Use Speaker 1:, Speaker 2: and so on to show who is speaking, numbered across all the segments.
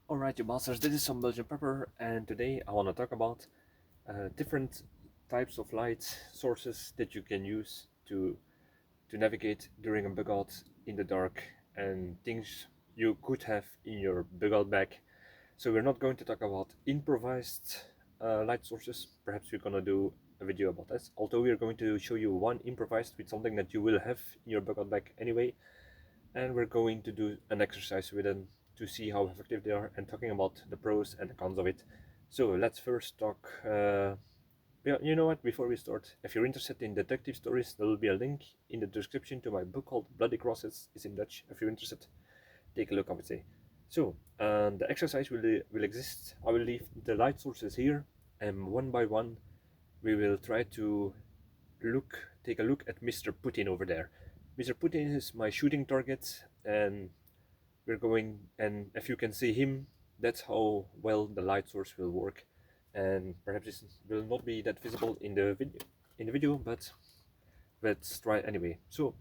Speaker 1: Alright, you masters, this is Some-Belgian-prepper, and today I want to talk about different types of light sources that you can use to navigate during a bug out in the dark, and things you could have in your bug out bag. So we're not going to talk about improvised light sources. Perhaps we're gonna do a video about this, although we're going to show you one improvised with something that you will have in your bug out bag anyway, and we're going to do an exercise with them to see how effective they are and talking about the pros and the cons of it. So let's first talk. Yeah, you know what? Before we start, if you're interested in detective stories, there will be a link in the description to my book called Bloody Crosses. It's in Dutch. If you're interested, take a look, I would say. So, the exercise will exist. I will leave the light sources here, and one by one, we will try to take a look at Mr. Putin over there. Mr. Putin is my shooting target, and we're going. And if you can see him, that's how well the light source will work. And perhaps this will not be that visible in the video, but let's try anyway. So,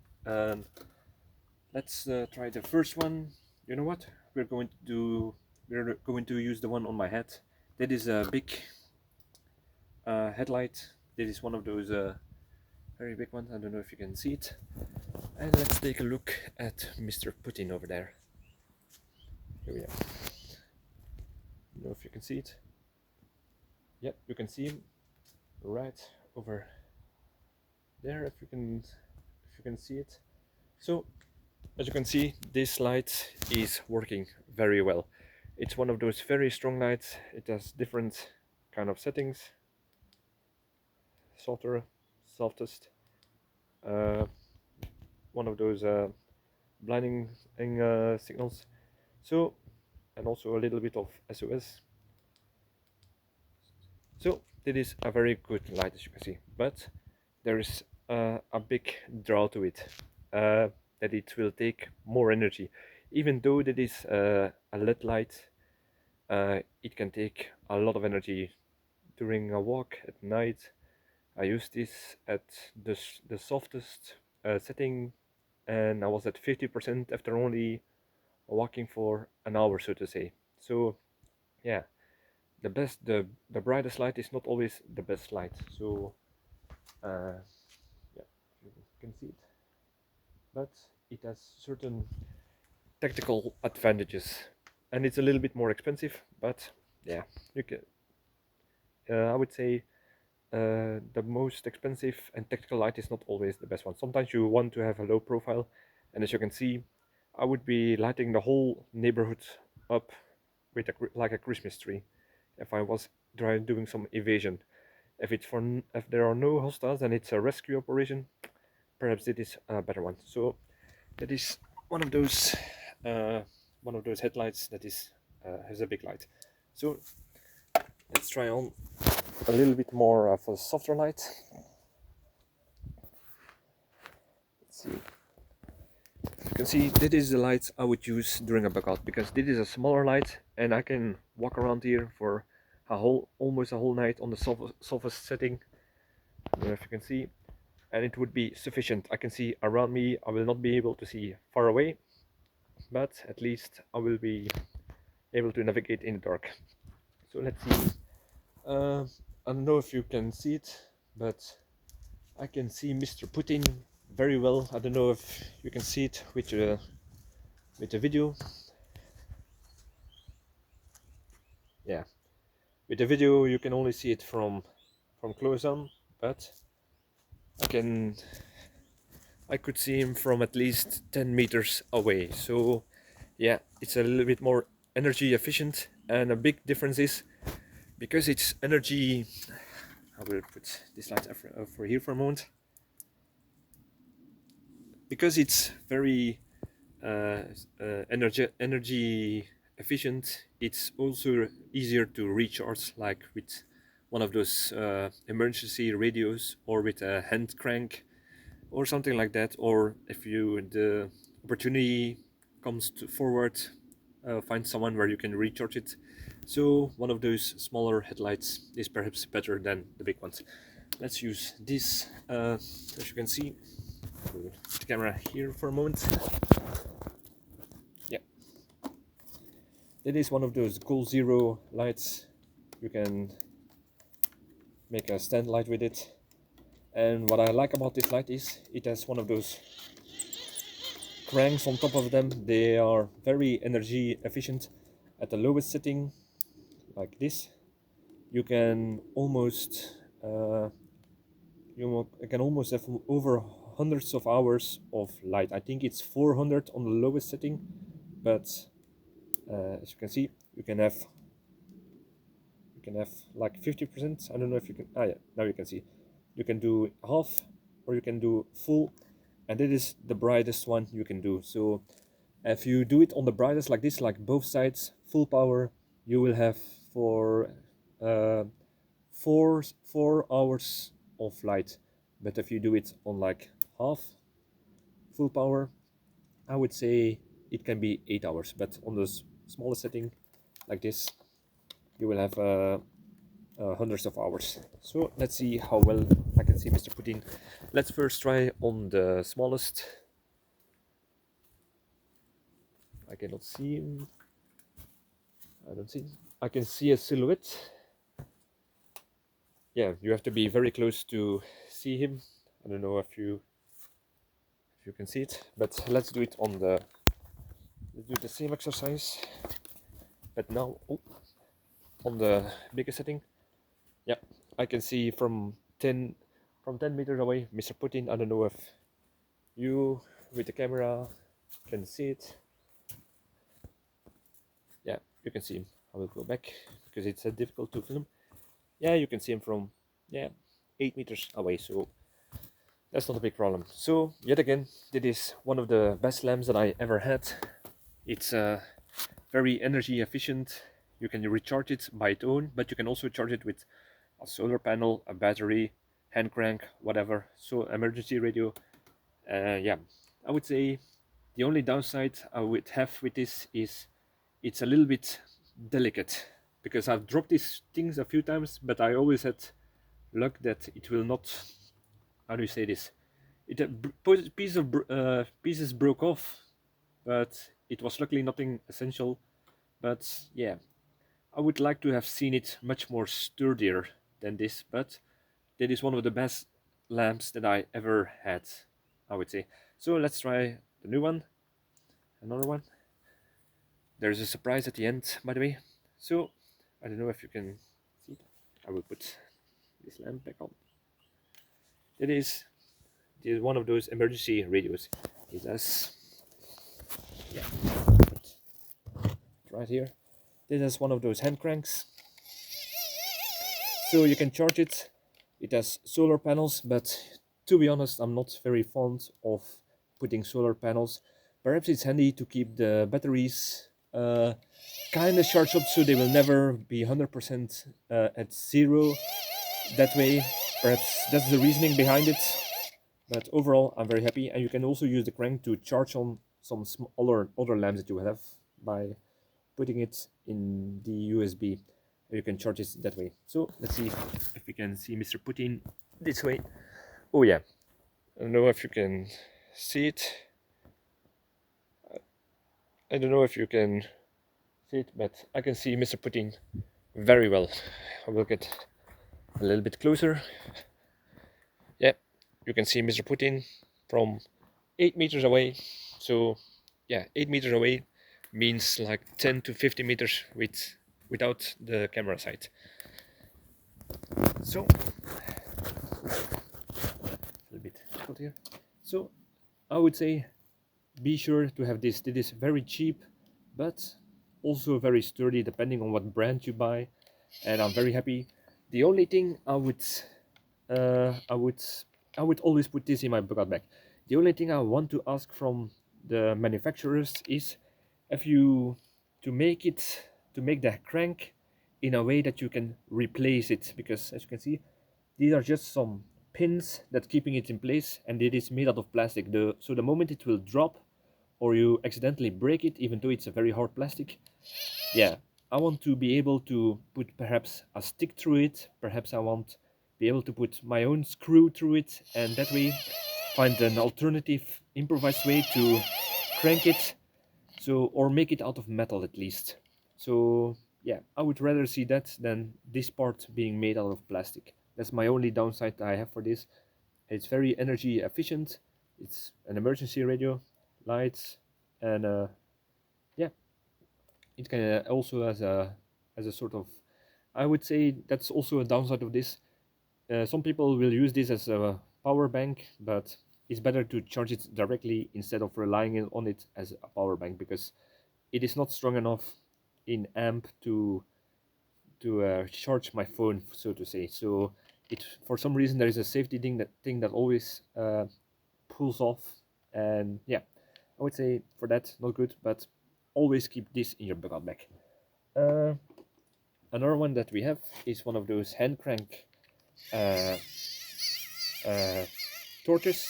Speaker 1: let's try the first one. You know what? We're going to use the one on my head. That is a big headlight. This is one of those very big ones. I don't know if you can see it. And let's take a look at Mr. Putin over there. Here we are. I don't know if you can see it. Yep, you can see him right over there. If you can see it. So, as you can see, this light is working very well. It's one of those very strong lights. It has different kind of settings. Softer, softest. One of those blinding signals. So, and also a little bit of SOS. So it is a very good light, as you can see, but there is a big draw to it, that it will take more energy. Even though that is a LED light, it can take a lot of energy during a walk at night. I used this at the softest setting, and I was at 50% after only walking for an hour, so to say. So yeah, the brightest light is not always the best light. So yeah, you can see it, but it has certain tactical advantages, and it's a little bit more expensive, but yeah, you can I would say the most expensive and tactical light is not always the best one. Sometimes you want to have a low profile, and as you can see, I would be lighting the whole neighborhood up with like a Christmas tree if I was doing some evasion. If there are no hostiles and it's a rescue operation, perhaps it is a better one. So that is one of those uh, headlights that is has a big light. So let's try on a little bit more of a softer light. Let's see. You can see that is the light I would use during a bug out, because this is a smaller light and I can walk around here for almost a whole night on the softest setting. I don't know if you can see, and it would be sufficient. I can see around me. I will not be able to see far away, but at least I will be able to navigate in the dark. So let's see. I don't know if you can see it, but I can see Mr. Putin very well. I don't know if you can see it with the video. Yeah, with the video you can only see it from close on, but I could see him from at least 10 meters away. So yeah, it's a little bit more energy efficient, and a big difference is because it's energy. I will put this light over here for a moment. Because it's very energy efficient, it's also easier to recharge, like with one of those emergency radios, or with a hand crank or something like that, or if the opportunity comes forward, find someone where you can recharge it. So one of those smaller headlights is perhaps better than the big ones. Let's use this. As you can see, put the camera here for a moment. Yeah, That is one of those Goal Zero lights. You can make a stand light with it. And what I like about this light is it has one of those cranks on top of them. They are very energy efficient. At the lowest setting, like this, you can almost have over hundreds of hours of light. I think it's 400 on the lowest setting, but as you can see, you can have like 50%. I don't know if you can. Ah, yeah, now you can see. You can do half, or you can do full, and that is the brightest one you can do. So if you do it on the brightest like this, like both sides, full power, you will have for uh, 4 hours of light. But if you do it on like half full power, I would say it can be 8 hours. But on the smallest setting like this, you will have hundreds of hours. So let's see how well I can see Mr. Putin. Let's first try on the smallest. I cannot see him. I don't see. I can see a silhouette. Yeah, you have to be very close to see him. I don't know if you can see it, but let's do it on the. Let's do the same exercise, but now on the bigger setting. Yeah, I can see from 10 meters away, Mr. Putin. I don't know if you with the camera can see it. Yeah, you can see him. I will go back because it's difficult to film. Yeah, you can see him from 8 meters away, so that's not a big problem. So yet again, it is one of the best lamps that I ever had. It's very energy efficient. You can recharge it by its own, but you can also charge it with a solar panel, a battery, hand crank, whatever. So emergency radio. Yeah, I would say the only downside I would have with this is it's a little bit delicate, because I've dropped these things a few times, but I always had luck that it will not. How do you say this? Pieces broke off, but it was luckily nothing essential. But yeah, I would like to have seen it much more sturdier than this, but that is one of the best lamps that I ever had, I would say. So let's try the new one, another one. There's a surprise at the end, by the way. So I don't know if you can see it. I will put this lamp back on. It is one of those emergency radios. It has, yeah, right here. This is one of those hand cranks. So you can charge it. It has solar panels, but to be honest, I'm not very fond of putting solar panels. Perhaps it's handy to keep the batteries kind of charged up so they will never be 100% at zero. That way, perhaps that's the reasoning behind it. But overall, I'm very happy. And you can also use the crank to charge on some other lamps that you have by putting it in the USB. You can charge it that way. So let's see if we can see Mr. Putin this way. Oh yeah, I don't know if you can see it. I don't know if you can see it, but I can see Mr. Putin very well. I will get a little bit closer. Yeah, you can see Mr. Putin from 8 meters away. So yeah, 8 meters away means like 10 to 50 meters without the camera sight. So a little bit difficult here. So I would say be sure to have this. It is very cheap, but also very sturdy depending on what brand you buy. And I'm very happy. The only thing I would always put this in my bucket bag. The only thing I want to ask from the manufacturers is if you to make the crank in a way that you can replace it, because as you can see, these are just some pins that keeping it in place, and it is made out of plastic. So the moment it will drop, or you accidentally break it, even though it's a very hard plastic, yeah, I want to be able to put perhaps a stick through it. Perhaps I want be able to put my own screw through it, and that way find an alternative improvised way to crank it, so, or make it out of metal at least. So yeah, I would rather see that than this part being made out of plastic. That's my only downside I have for this. It's very energy efficient. It's an emergency radio, lights, and yeah, it can also as a sort of, I would say that's also a downside of this. Some people will use this as a power bank, but it's better to charge it directly instead of relying on it as a power bank, because it is not strong enough in amp to charge my phone, so to say. So it, for some reason, there is a safety thing that always pulls off, and yeah, I would say for that not good, but always keep this in your backup bag. Uh, Another one that we have is one of those hand crank uh, uh, torches,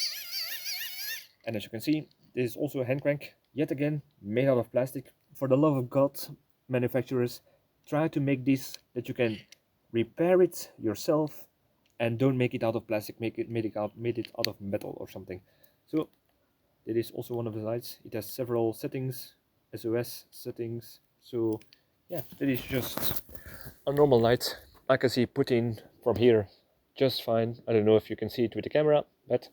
Speaker 1: and as you can see, this is also a hand crank, yet again made out of plastic. For the love of God, manufacturers, try to make this that you can repair it yourself, and don't make it out of plastic. Made it out of metal or something. So it is also one of the lights. It has several settings, SOS settings. So yeah, that is just a normal light. I can see put in from here just fine. I don't know if you can see it with the camera, but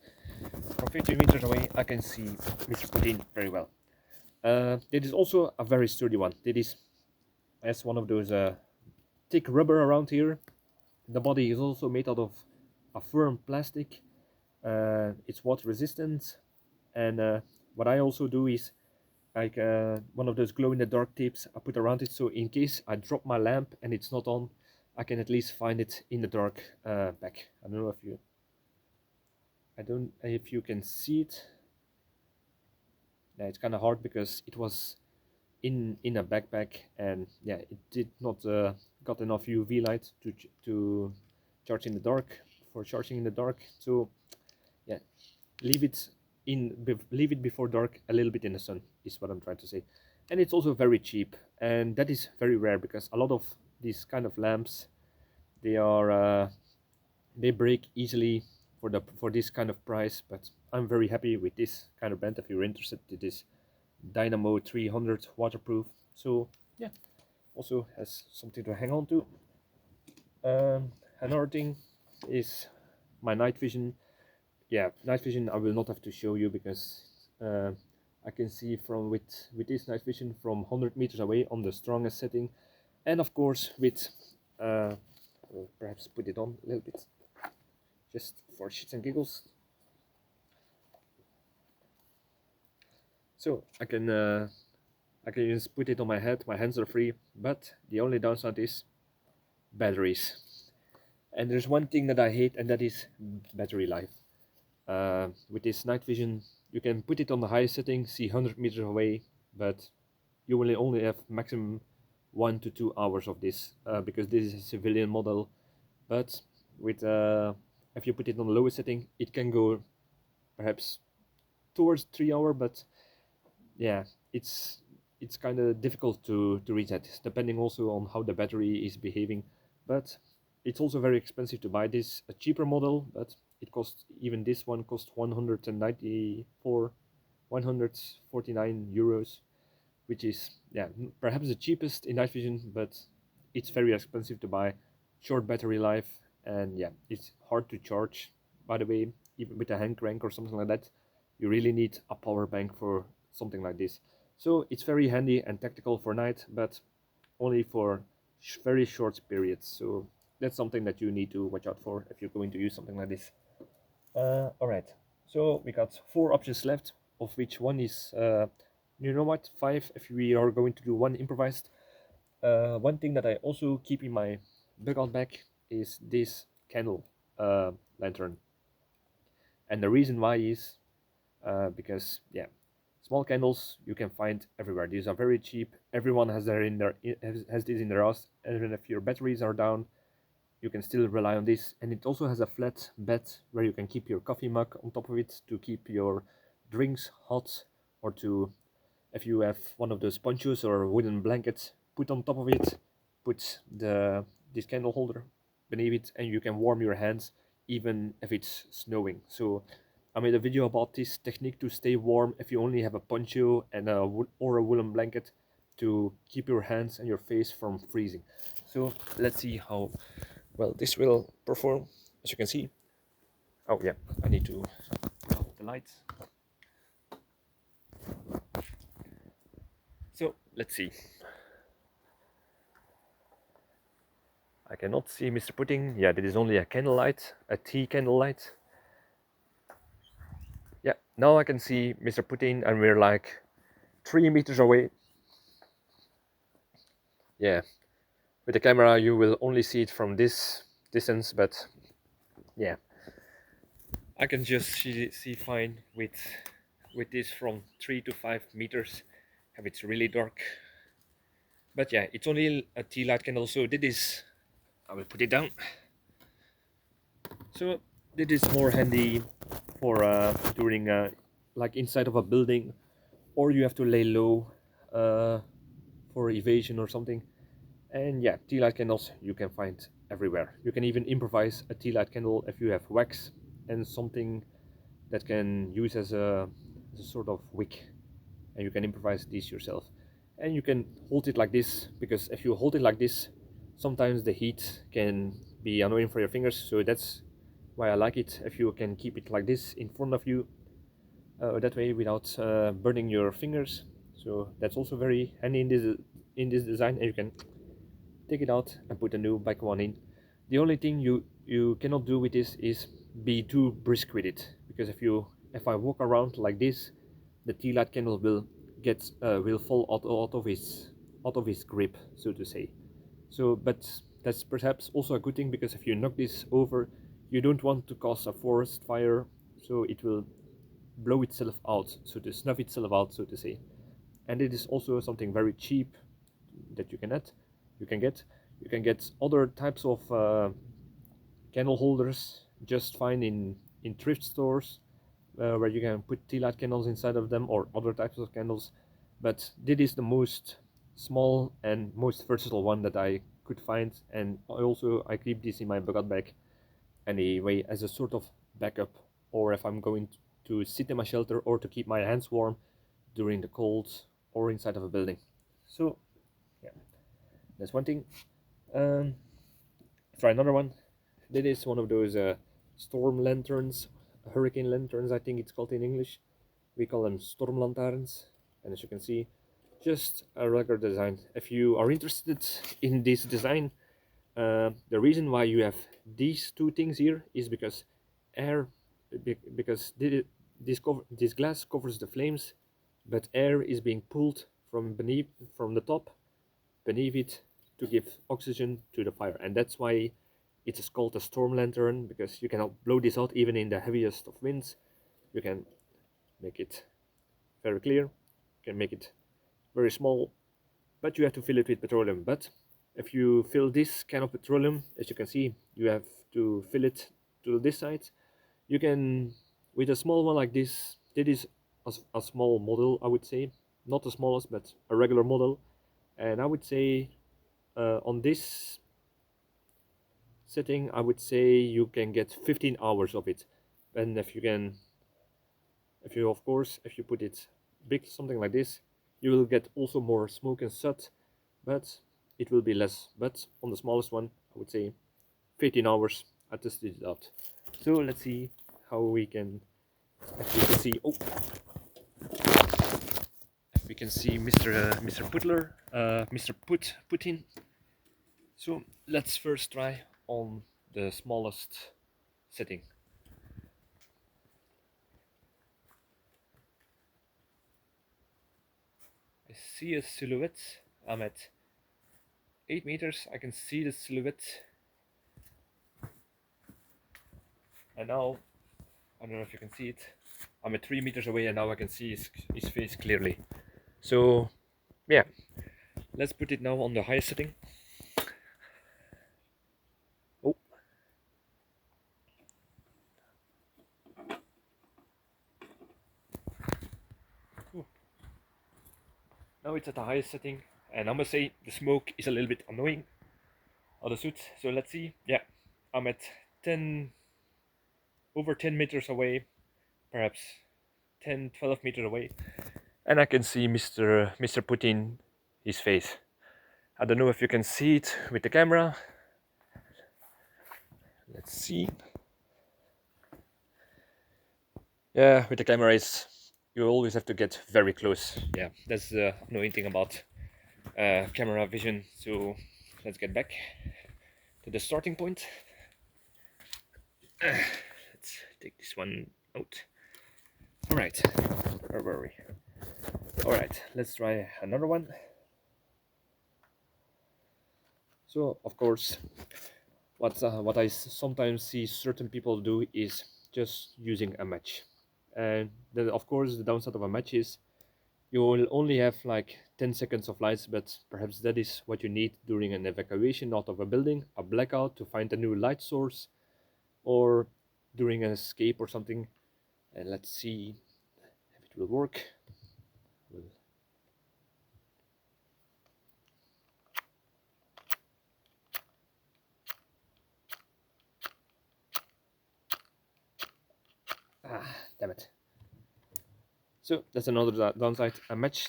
Speaker 1: from 50 meters away I can see Mr. Putin very well. It is also a very sturdy one. It is has one of those thick rubber around here. The body is also made out of a firm plastic. It's water resistant, and what I also do is like one of those glow in the dark tapes I put around it, so in case I drop my lamp and it's not on, I can at least find it in the dark back. I don't know if you, I don't if you can see it. Yeah, it's kind of hard because it was in a backpack, and yeah, it did not got enough UV light to charge in the dark, for charging in the dark. So yeah, leave it leave it before dark a little bit in the sun is what I'm trying to say. And it's also very cheap, and that is very rare because a lot of these kind of lamps, they are they break easily for this kind of price. But I'm very happy with this kind of brand. If you're interested, it is Dynamo 300 waterproof. So yeah, also has something to hang on to. Another thing is my night vision. Yeah, night vision I will not have to show you because I can see from with this night vision from 100 meters away on the strongest setting, and of course with I'll perhaps put it on a little bit just for shits and giggles. So I can just put it on my head. My hands are free, but the only downside is batteries. And there's one thing that I hate, and that is battery life. With this night vision, you can put it on the highest setting, see 100 meters away, but you will only have maximum 1 to 2 hours of this because this is a civilian model. But with if you put it on the lowest setting, it can go perhaps towards 3 hours. But yeah, it's kind of difficult to reach that, depending also on how the battery is behaving. But it's also very expensive to buy this, a cheaper model, but it costs, even this one cost 149 euros, which is, yeah, perhaps the cheapest in night vision, but it's very expensive to buy. Short battery life, and yeah, it's hard to charge. By the way, even with a hand crank or something like that, you really need a power bank for something like this. So it's very handy and tactical for night, but only for very short periods. So that's something that you need to watch out for if you're going to use something like this. All right. So we got 4 options left, of which one is, you know what, 5 if we are going to do one improvised. One thing that I also keep in my bug-out bag is this candle lantern. And the reason why is because, yeah, small candles you can find everywhere. These are very cheap. Everyone has has this in their house. Even if your batteries are down, you can still rely on this. And it also has a flat bed where you can keep your coffee mug on top of it to keep your drinks hot, or to, if you have one of those ponchos or wooden blankets, put on top of it, put this candle holder beneath it, and you can warm your hands even if it's snowing. So I made a video about this technique to stay warm if you only have a poncho and or a woolen blanket. to keep your hands and your face from freezing. So let's see how well this will perform. As you can see, oh yeah, I need to put out the lights. So let's see. I cannot see Mr. Pudding. Yeah, this is only a candlelight, a tea candlelight. Yeah, now I can see Mr. Pudding, and we're like 3 meters away. Yeah, with the camera you will only see it from this distance, but yeah, I can just see fine with this from 3 to 5 meters if it's really dark. But yeah, it's only a tea light candle, so this is, I will put it down. So this is more handy for during like inside of a building, or you have to lay low for evasion or something. And yeah, tea light candles you can find everywhere. You can even improvise a tea light candle if you have wax and something that can use as a sort of wick, and you can improvise these yourself. And you can hold it like this, because if you hold it like this, sometimes the heat can be annoying for your fingers. So that's why I like it if you can keep it like this in front of you, that way without burning your fingers. So that's also very handy in this design, and you can take it out and put a new back one in. The only thing you cannot do with this is be too brisk with it, because if I walk around like this, the tea light candle will fall out of his grip, so to say. So, but that's perhaps also a good thing, because if you knock this over, you don't want to cause a forest fire, so it will blow itself out, so to snuff itself out, so to say. And it is also something very cheap that you can get. You can get you can get other types of candle holders just fine in thrift stores, where you can put tea light candles inside of them, or other types of candles. But this is the most small and most versatile one that I could find, and I keep this in my bucket bag anyway as a sort of backup, or if I'm going to sit in my shelter, or to keep my hands warm during the cold, or inside of a building. So yeah, that's one thing. Um, try another one. That is one of those storm lanterns, hurricane lanterns, I think it's called in English. We call them storm lanterns, and as you can see, just a regular design. If you are interested in this design, the reason why you have these two things here is because air, because this glass covers the flames, but air is being pulled from the top beneath it to give oxygen to the fire, and that's why it is called a storm lantern, because you cannot blow this out even in the heaviest of winds. You can make it very clear, you can make it very small, but you have to fill it with petroleum. But if you fill this kind of petroleum, as you can see, you have to fill it to this side. You can, with a small one like this is a small model, I would say, not the smallest, but a regular model. And I would say on this setting, I would say you can get 15 hours of it. And if you put it big, something like this, you will get also more smoke and soot, but it will be less. But on the smallest one, I would say 15 hours. I tested it out. So let's see how we can, if we can see, oh, if we can see Mr. Putler, Mr. Putin. So let's first try on the smallest setting. I see a silhouette. I'm at 8 meters. I can see the silhouette. And now, I don't know if you can see it. I'm at 3 meters away, and now I can see his face clearly. So, yeah. Let's put it now on the highest setting. Oh. Ooh. Now it's at the highest setting, and I must say the smoke is a little bit annoying on the soot. So let's see. Yeah, I'm at over 10 meters away, perhaps 10, 12 meters away, and I can see Mr. Putin his face. I don't know if you can see it with the camera. Let's see. Yeah, with the camera is you always have to get very close. Yeah, that's the annoying thing about camera vision. So let's get back to the starting point. Let's take this one out. All right, where were we? All right, let's try another one. So of course, what I sometimes see certain people do is just using a match, and then of course the downside of a match is you will only have like 10 seconds of lights, but perhaps that is what you need during an evacuation out of a building, a blackout to find a new light source, or during an escape or something. And let's see if it will work. Ah, damn it. So that's another downside. A match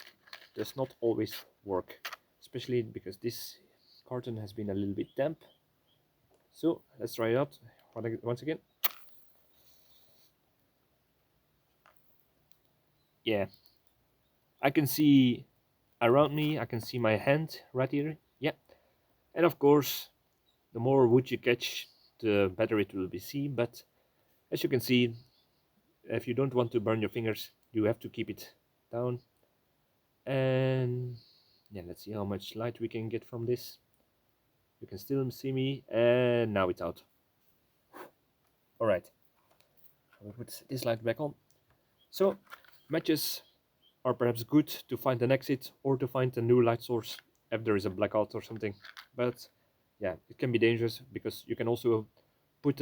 Speaker 1: does not always work, especially because this carton has been a little bit damp. So let's try it out once again. Yeah, I can see around me, I can see my hand right here. Yeah, and of course, the more wood you catch, the better it will be seen. But as you can see, if you don't want to burn your fingers, you have to keep it down. And yeah, let's see how much light we can get from this. You can still see me, and now it's out. All right, I will put this light back on. So matches are perhaps good to find an exit or to find a new light source if there is a blackout or something. But yeah, it can be dangerous because you can also put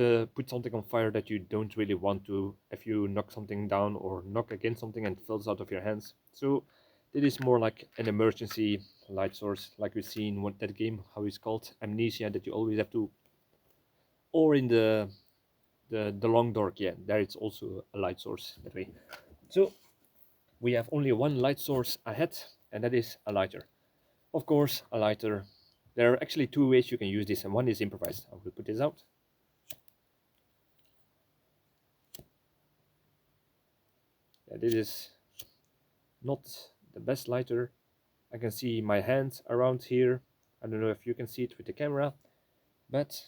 Speaker 1: something on fire that you don't really want to if you knock something down or knock against something and it falls out of your hands. So it is more like an emergency light source, like we see in that game, how it's called, Amnesia, that you always have to, or in the long dark, yeah, there it's also a light source that way. So we have only one light source ahead, and that is a lighter. Of course, a lighter. There are actually two ways you can use this, and one is improvised. I will put this out. Yeah, this is not the best lighter. I can see my hand around here. I don't know if you can see it with the camera, but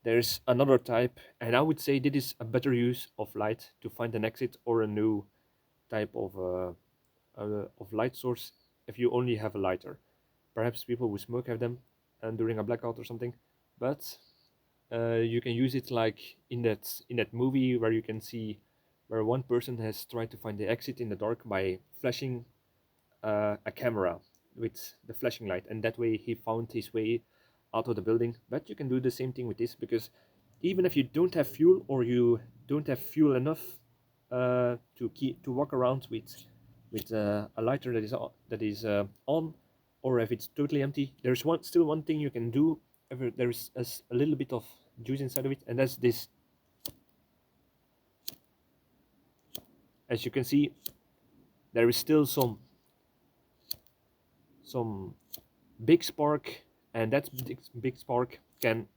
Speaker 1: there's another type, and I would say this is a better use of light to find an exit or a new type of light source if you only have a lighter. Perhaps people who smoke have them and during a blackout or something, but you can use it like in that movie where you can see where one person has tried to find the exit in the dark by flashing a camera with the flashing light, and that way he found his way out of the building. But you can do the same thing with this, because even if you don't have fuel or you don't have fuel enough to walk around with a lighter that is on, or if it's totally empty, there's still one thing you can do if there's a little bit of juice inside of it, and that's this. As you can see, there is still some big spark, and that big spark can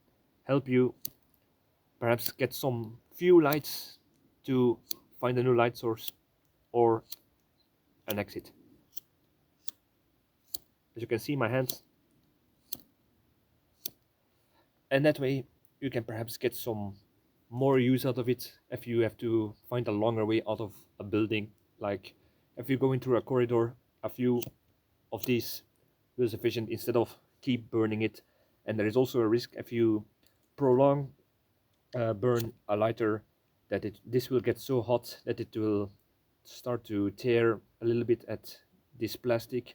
Speaker 1: help you perhaps get some few lights to find a new light source or an exit. As you can see, my hands, and that way you can perhaps get some more use out of it if you have to find a longer way out of a building. Like if you're going through a corridor, a few of these will sufficient instead of keep burning it. And there is also a risk if you prolong burn a lighter, that this will get so hot that it will start to tear a little bit at this plastic.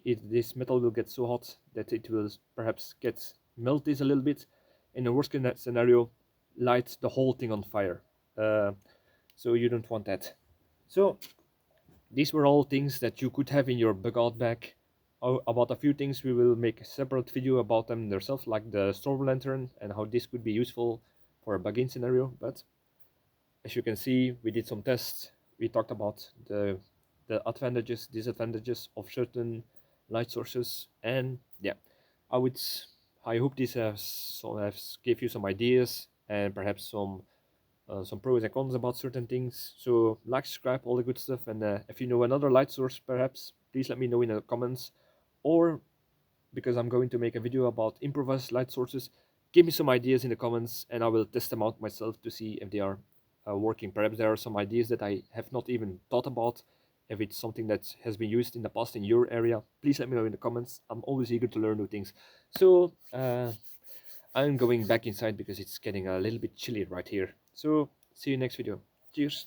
Speaker 1: This metal will get so hot that it will perhaps get melt this a little bit. In the worst case scenario, light the whole thing on fire. So you don't want that. So these were all things that you could have in your bug out bag. About a few things we will make a separate video about them themselves, like the storm lantern and how this could be useful for a bug-in scenario. But as you can see, we did some tests. We talked about the advantages, disadvantages of certain light sources. And yeah, I would I hope this has gave you some ideas and perhaps some pros and cons about certain things. So like, subscribe, all the good stuff. And if you know another light source, perhaps please let me know in the comments. Or because I'm going to make a video about improvised light sources, give me some ideas in the comments and I will test them out myself to see if they are working. Perhaps there are some ideas that I have not even thought about. If it's something that has been used in the past in your area, please let me know in the comments. I'm always eager to learn new things. So I'm going back inside because it's getting a little bit chilly right here. So see you next video. Cheers.